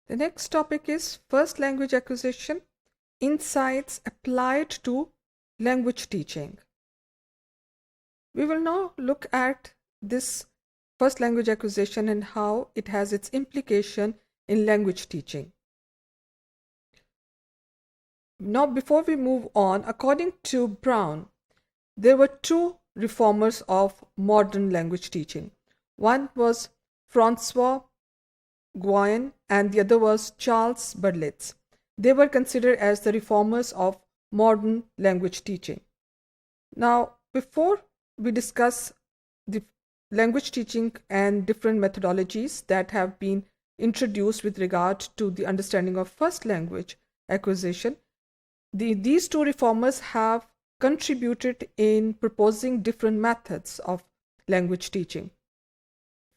The next topic is first language acquisition, insights applied to language teaching. We will now look at this first language acquisition and how it has its implication in language teaching. Now, before we move on, according to Brown, there were two reformers of modern language teaching. One was Francois Gouin and the other was Charles Berlitz. They were considered as the reformers of modern language teaching. Now, before we discuss the language teaching and different methodologies that have been introduced with regard to the understanding of first language acquisition, these two reformers have contributed in proposing different methods of language teaching.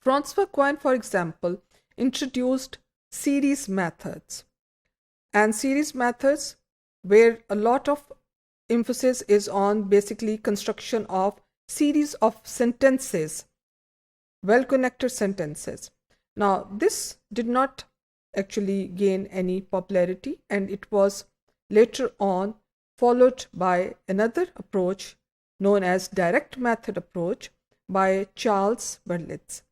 Francois Gouin, for example, introduced series methods, and series methods where a lot of emphasis is on basically construction of series of sentences, well-connected sentences. Now, this did not actually gain any popularity, and it was later on followed by another approach known as direct method approach by Charles Berlitz.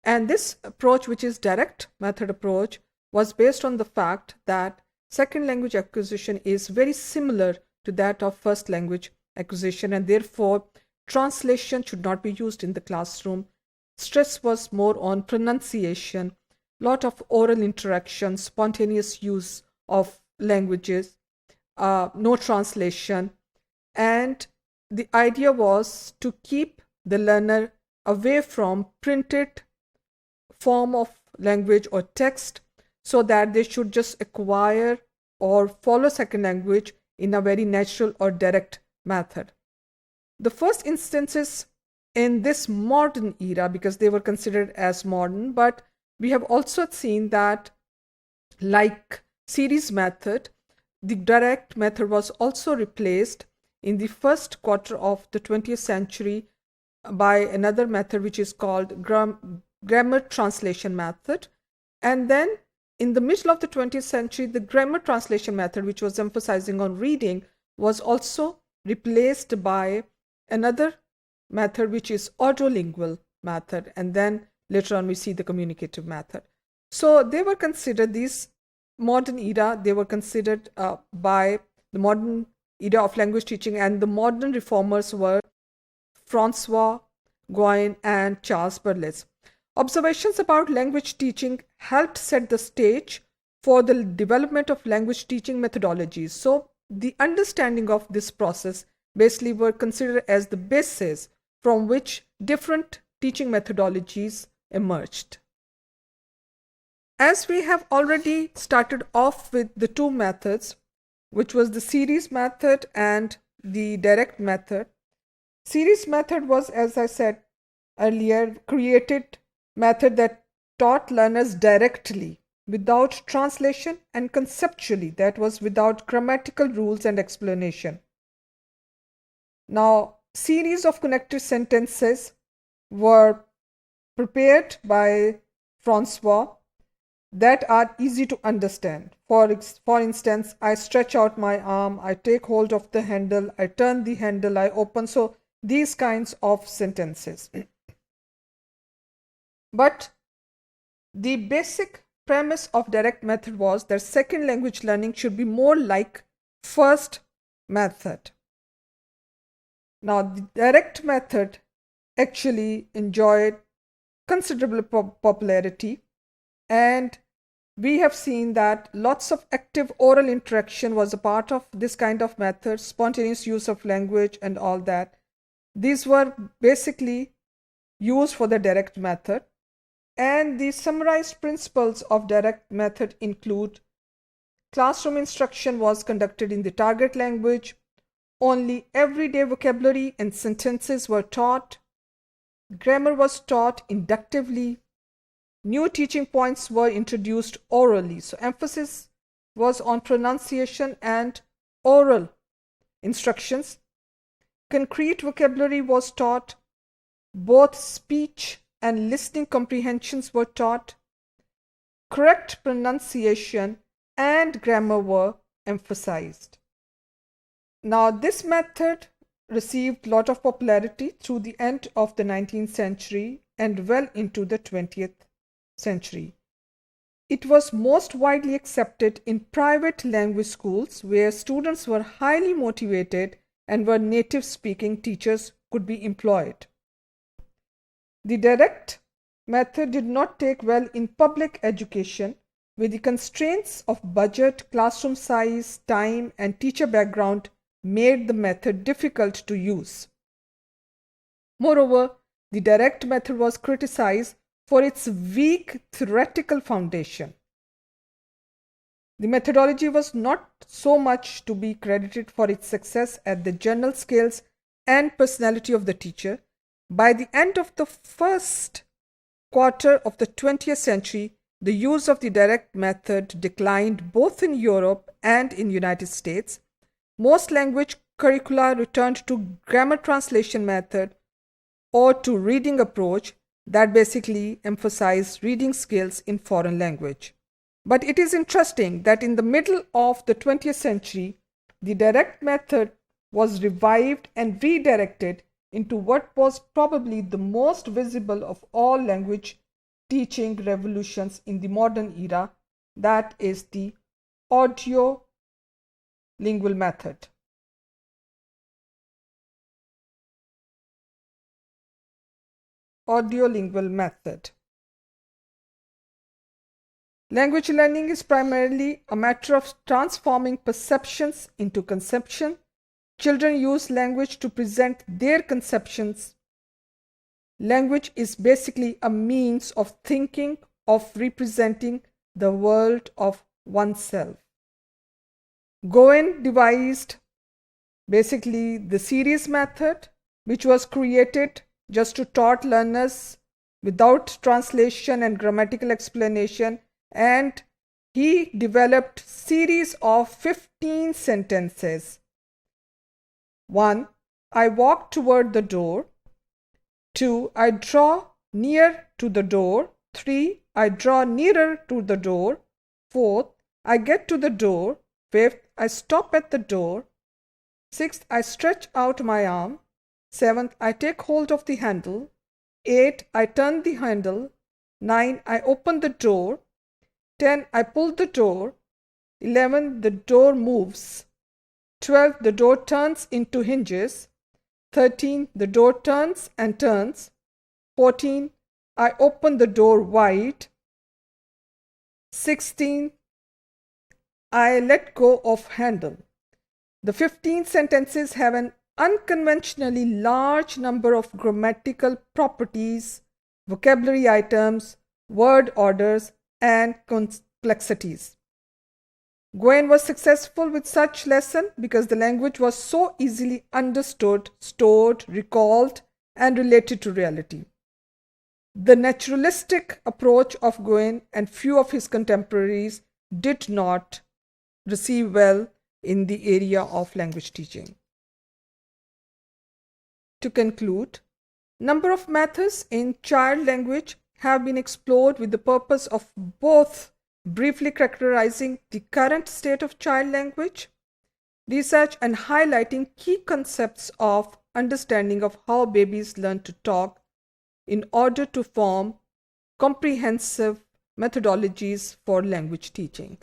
And this approach, which is direct method approach, was based on the fact that second language acquisition is very similar to that of first language acquisition, and therefore translation should not be used in the classroom. Stress was more on pronunciation, lot of oral interaction, spontaneous use of languages, no translation, and the idea was to keep the learner away from printed form of language or text, so that they should just acquire or follow second language in a very natural or direct method. The first instances in this modern era, because they were considered as modern, but we have also seen that, like series method, the direct method was also replaced in the first quarter of the 20th century by another method which is called grammar translation method. And then in the middle of the 20th century, the grammar translation method, which was emphasizing on reading, was also replaced by another method which is audiolingual method, and then later on we see the communicative method. So they were considered, these modern era, they were considered by the modern era of language teaching, and the modern reformers were Francois Gouin and Charles Berlitz. Observations about language teaching helped set the stage for the development of language teaching methodologies. So the understanding of this process basically were considered as the basis from which different teaching methodologies emerged. As we have already started off with the two methods, which was the series method and the direct method. Series method was, as I said earlier, created method that taught learners directly without translation, and conceptually, that was without grammatical rules and explanation. Now, series of connected sentences were prepared by Francois that are easy to understand. For instance, I stretch out my arm, I take hold of the handle, I turn the handle, I open. So these kinds of sentences. But the basic premise of direct method was that second language learning should be more like first method. Now, the direct method actually enjoyed considerable popularity, and we have seen that lots of active oral interaction was a part of this kind of method, spontaneous use of language and all that. These were basically used for the direct method. And the summarized principles of direct method include: classroom instruction was conducted in the target language, only everyday vocabulary and sentences were taught, grammar was taught inductively, new teaching points were introduced orally. So emphasis was on pronunciation and oral instructions. Concrete vocabulary was taught, both speech and listening comprehensions were taught. correct pronunciation and grammar were emphasized. Now, this method received a lot of popularity through the end of the 19th century and well into the 20th century. It was most widely accepted in private language schools where students were highly motivated and where native speaking teachers could be employed. The direct method did not take well in public education, where the constraints of budget, classroom size, time, and teacher background made the method difficult to use. Moreover, the direct method was criticized for its weak theoretical foundation. The methodology was not so much to be credited for its success at the general skills and personality of the teacher. By the end of the first quarter of the 20th century, the use of the direct method declined both in Europe and in the United States. Most language curricula returned to grammar translation method or to reading approach that basically emphasized reading skills in foreign language. But it is interesting that in the middle of the 20th century, the direct method was revived and redirected into what was probably the most visible of all language teaching revolutions in the modern era, that is the audiolingual method. Audiolingual method. Language learning is primarily a matter of transforming perceptions into conception. Children use language to present their conceptions. Language is basically a means of thinking, of representing the world of oneself. Goen devised basically the series method, which was created just to taught learners without translation and grammatical explanation, and he developed series of 15 sentences. 1. I walk toward the door. 2. I draw near to the door. 3. I draw nearer to the door. 4th, I get to the door. 5th, I stop at the door. 6th, I stretch out my arm. 7th, I take hold of the handle. 8, I turn the handle. 9, I open the door. 10, I pull the door. 11, the door moves. 12, the door turns into hinges. 13, the door turns and turns. 14, I open the door wide. 16, I let go of handle. The 15 sentences have an unconventionally large number of grammatical properties, vocabulary items, word orders, and complexities. Goen was successful with such lesson because the language was so easily understood, stored, recalled, and related to reality. The naturalistic approach of Goen and few of his contemporaries did not receive well in the area of language teaching. To conclude, number of methods in child language have been explored with the purpose of both briefly characterizing the current state of child language research and highlighting key concepts of understanding of how babies learn to talk in order to form comprehensive methodologies for language teaching.